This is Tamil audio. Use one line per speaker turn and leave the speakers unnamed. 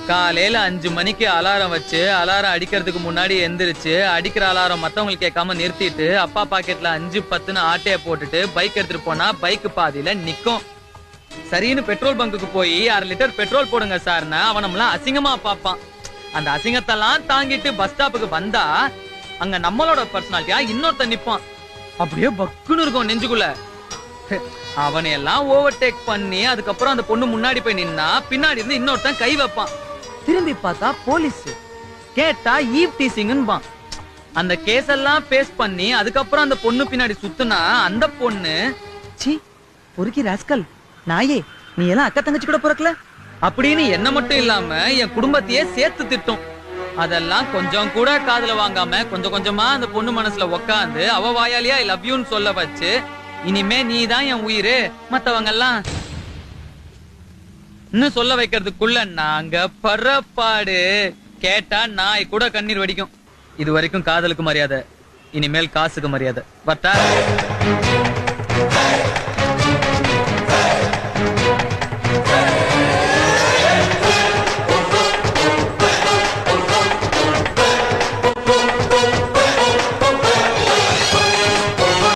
காலையில 5 மணிக்கு அலாரம் வச்சு அலாரம் அடிக்கிறதுக்கு முன்னாடி எந்திரிச்சு அடிக்கிற அலாரம் மத்தவங்களுக்கு கேட்காம நிறுத்திட்டு அப்பா பாக்கெட்ல 5-10ன்னு ஆட்டைய போட்டுட்டு பைக் எடுத்துட்டு போனா பைக் பாதியில நிக்கும். சரின்னு பெட்ரோல் பங்குக்கு போய் 1/2 லிட்டர் பெட்ரோல் போடுங்க சார்னா அவனம்லாம் அசிங்கமா பாப்பான். அந்த அசிங்கத்தெல்லாம் தாங்கிட்டு பஸ் ஸ்டாப்புக்கு வந்தா அங்க நம்மளோட பர்சனாலிட்டியா இன்னொருத்த நிப்பான். அப்படியே பக்குன்னு இருக்கும் நெஞ்சுக்குள்ள. அவனை எல்லாம் ஓவர்டேக் பண்ணி அதுக்கப்புறம் அந்த பொண்ணு முன்னாடி போய் நின்னா பின்னாடி இருந்து இன்னொருத்தன் கை வைப்பான். திரும்பி பார்த்தா போலீஸ், கேட்டா ஈவ் டீசிங்பான். அந்த கேஸ் எல்லாம் பேஸ் பண்ணி அதுக்கப்புறம் அந்த பொண்ணு பின்னாடி சுத்துனா அந்த பொண்ணு சி பொறுக்கி ராஸ்கல் நாயே, நீ எல்லாம் அக்கா தங்கச்சி கூட பிறக்கல அப்படின்னு என்ன மட்டும் இல்லாம என் குடும்பத்தையே சேர்த்து திட்டும். அதெல்லாம் கொஞ்சம் கூட காதுல வாங்காம கொஞ்சம் கொஞ்சமா அந்த பொண்ணு மனசுல உக்காந்து அவ வாயாலியா ஐ லவ் யூன்னு சொல்ல வச்சு இனிமே நீ தான் என் உயிரு மத்தவங்க எல்லாம் இன்னும் சொல்ல வைக்கிறதுக்குள்ள நாங்க பரப்பாடு கேட்டா நாய் கூட கண்ணீர் வடிக்கும். இது வரைக்கும் காதலுக்கு மரியாதை, இனிமேல் காசுக்கு மரியாதை. பட்டா